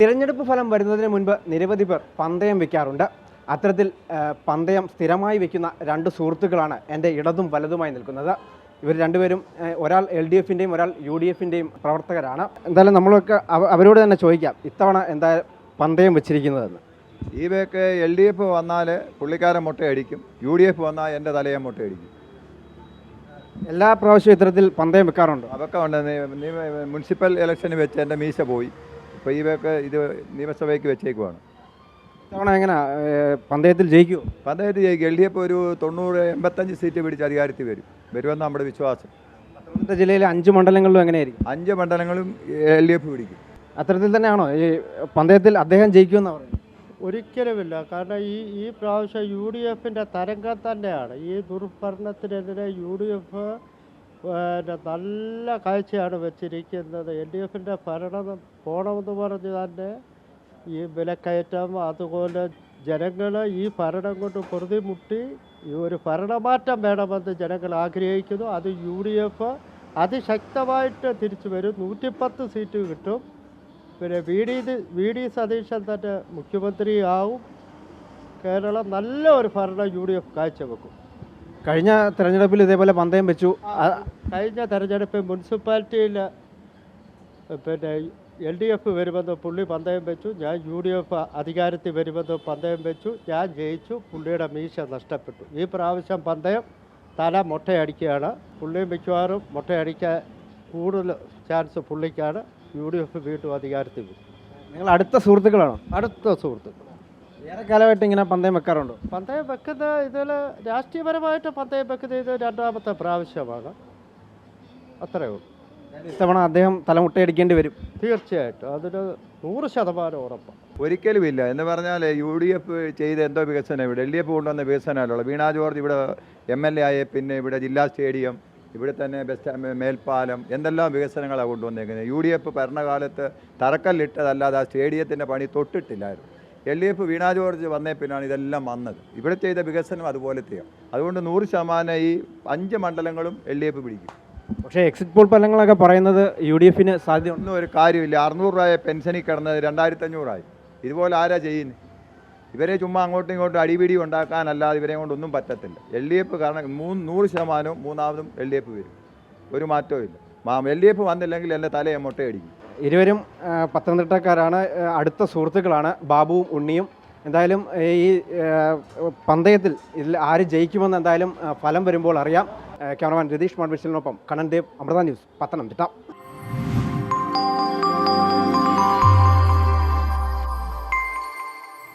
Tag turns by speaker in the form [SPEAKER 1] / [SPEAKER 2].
[SPEAKER 1] തിരഞ്ഞെടുപ്പ് ഫലം വരുന്നതിന് മുൻപ് നിരവധി പേർ പന്തയം വെക്കാറുണ്ട്. അത്തരത്തിൽ പന്തയം സ്ഥിരമായി വെക്കുന്ന രണ്ട് സുഹൃത്തുക്കളാണ് എൻ്റെ ഇടതും വലതുമായി നിൽക്കുന്നത്. ഇവർ രണ്ടുപേരും ഒരാൾ LDFിൻ്റെയും ഒരാൾ UDFിൻ്റെയും പ്രവർത്തകരാണ്. എന്തായാലും നമ്മളൊക്കെ അവരോട് തന്നെ ചോദിക്കാം, ഇത്തവണ എന്താ പന്തയം വെച്ചിരിക്കുന്നതെന്ന്.
[SPEAKER 2] ഈ വേക്ക് LDF വന്നാൽ പുള്ളിക്കാരൻ മുട്ടയടിക്കും, UDF വന്നാൽ എൻ്റെ തലയെ മുട്ടയടിക്കും.
[SPEAKER 1] എല്ലാ പ്രാവശ്യവും ഇത്തരത്തിൽ പന്തയം വെക്കാറുണ്ട്?
[SPEAKER 2] അതൊക്കെ ഉണ്ട്. മുനിസിപ്പൽ ഇലക്ഷന് വെച്ച് എൻ്റെ മീശ പോയി. ഇപ്പോൾ ഈ വേക്ക് ഇത് നിയമസഭയ്ക്ക് വെച്ചേക്കുവാണ്.
[SPEAKER 1] ഇത്തവണ എങ്ങനെ പന്തയത്തിൽ ജയിക്കുമോ?
[SPEAKER 2] പന്തയത്തിൽ ജയിക്കും. LDF ഒരു 90-85 സീറ്റ് പിടിച്ച് അധികാരത്തിൽ വരുമെന്ന് നമ്മുടെ വിശ്വാസം.
[SPEAKER 1] പത്തനംതിട്ട ജില്ലയിലെ 5 മണ്ഡലങ്ങളിലും എങ്ങനെയായിരിക്കും?
[SPEAKER 2] 5 മണ്ഡലങ്ങളും LDF പിടിക്കും.
[SPEAKER 1] അത്തരത്തിൽ തന്നെയാണോ ഈ പന്തയത്തിൽ അദ്ദേഹം ജയിക്കുമെന്ന് പറയുന്നത്?
[SPEAKER 3] ഒരിക്കലുമില്ല. കാരണം ഈ പ്രാവശ്യം UDFിൻ്റെ തരംഗം തന്നെയാണ്. ഈ ദുർഭരണത്തിനെതിരെ UDF നല്ല കാഴ്ചയാണ് വെച്ചിരിക്കുന്നത്. LDFിൻ്റെ ഭരണം പോണമെന്ന് പറഞ്ഞ് തന്നെ ഈ വിലക്കയറ്റം, അതുപോലെ ജനങ്ങൾ ഈ ഭരണം കൊണ്ട് പൊറുതിമുട്ടി ഈ ഒരു ഭരണമാറ്റം വേണമെന്ന് ജനങ്ങൾ ആഗ്രഹിക്കുന്നു. അത് UDF അതിശക്തമായിട്ട് തിരിച്ചു വരും. 110 സീറ്റ് കിട്ടും. പിന്നെ വി ഡി സതീശൻ തന്നെ മുഖ്യമന്ത്രിയാവും. കേരളം നല്ല ഒരു ഭരണം UDF കാഴ്ചവെക്കും.
[SPEAKER 1] കഴിഞ്ഞ തെരഞ്ഞെടുപ്പിൽ ഇതേപോലെ പന്തയം വെച്ചു.
[SPEAKER 3] കഴിഞ്ഞ തെരഞ്ഞെടുപ്പിൽ മുനിസിപ്പാലിറ്റിയിൽ പിന്നെ LDF വരുമെന്ന് പുള്ളി പന്തയം വെച്ചു. ഞാൻ UDF അധികാരത്തിൽ വരുമെന്ന് പന്തയം വെച്ചു. ഞാൻ ജയിച്ചു. പുള്ളിയുടെ മീശ നഷ്ടപ്പെട്ടു. ഈ പ്രാവശ്യം പന്തയം തല മുട്ടയടിക്കുകയാണ്. പുള്ളിയും മിക്കവാറും മുട്ടയടിക്കാൻ കൂടുതൽ ചാൻസ് പുള്ളിക്കാണ്. UDF വീണ്ടും അധികാരത്തിൽ വരും.
[SPEAKER 1] നിങ്ങൾ അടുത്ത സുഹൃത്തുക്കളാണോ?
[SPEAKER 3] അടുത്ത സുഹൃത്തുക്കൾ.
[SPEAKER 1] ഏറെ കാലമായിട്ട് ഇങ്ങനെ പന്തയം വെക്കാറുണ്ടോ?
[SPEAKER 3] പന്തയം വെക്കുന്ന ഇതിൽ രാഷ്ട്രീയപരമായിട്ട് പന്തയം വെക്കുന്ന ഇത് രണ്ടാമത്തെ പ്രാവശ്യമാണ്. അത്രയേ ഉള്ളൂ.
[SPEAKER 1] ഇത്തവണ അദ്ദേഹം തലമുട്ടയടിക്കേണ്ടി വരും.
[SPEAKER 3] തീർച്ചയായിട്ടും അതിന് 100% ഉറപ്പാണ്.
[SPEAKER 2] ഒരിക്കലും ഇല്ല എന്ന് പറഞ്ഞാൽ UDF ചെയ്ത എന്തോ വികസനം ഇവിടെ LDF കൊണ്ടുവന്ന വികസനമല്ലോ. വീണ ജോർജ് ഇവിടെ MLA ആയ പിന്നെ ഇവിടെ ജില്ലാ സ്റ്റേഡിയം, ഇവിടെ തന്നെ മേൽപ്പാലം, എന്തെല്ലാം വികസനങ്ങളാണ് കൊണ്ടുവന്നേക്കുന്നത്. UDF ഭരണകാലത്ത് തറക്കല്ലിട്ടതല്ലാതെ ആ സ്റ്റേഡിയത്തിൻ്റെ പണി തൊട്ടിട്ടില്ലായിരുന്നു. LDF വീണ ജോർജ് വന്നേ പിന്നാണ് ഇതെല്ലാം വന്നത്. ഇവിടെ ചെയ്ത വികസനം അതുപോലത്തെയാണ്. അതുകൊണ്ട് 100% ഈ 5 മണ്ഡലങ്ങളും LDF പിടിക്കും.
[SPEAKER 1] പക്ഷേ എക്സിറ്റ് പോൾ ഫലങ്ങളൊക്കെ പറയുന്നത് UDFിന് സാധ്യത
[SPEAKER 2] ഒന്നും ഒരു കാര്യമില്ല. 600 രൂപ പെൻഷനിൽ കിടന്നത് 2500 ഇതുപോലെ ആരാ ചെയ്യുന്നത്? ഇവരെ ചുമ്മാ അങ്ങോട്ടും ഇങ്ങോട്ടും അടിപിടി ഉണ്ടാക്കാനല്ലാതെ ഇവരെ കൊണ്ടൊന്നും പറ്റത്തില്ല. LDF കാരണം 100% മൂന്നാമതും LDF വരും. ഒരു മാറ്റവും ഇല്ല. LDF വന്നില്ലെങ്കിൽ എൻ്റെ തലയെ മുട്ടയടിക്കും.
[SPEAKER 1] ഇരുവരും പത്തനംതിട്ടക്കാരാണ്, അടുത്ത സുഹൃത്തുക്കളാണ്, ബാബുവും ഉണ്ണിയും. എന്തായാലും ഈ പന്തയത്തിൽ ഇതിൽ ആര് ജയിക്കുമെന്ന് എന്തായാലും ഫലം വരുമ്പോൾ അറിയാം. ക്യാമറമാൻ രതീഷ് മാർബിസിനൊപ്പം കണ്ണൻ ദേവ്, അമൃത ന്യൂസ്, പത്തനംതിട്ട.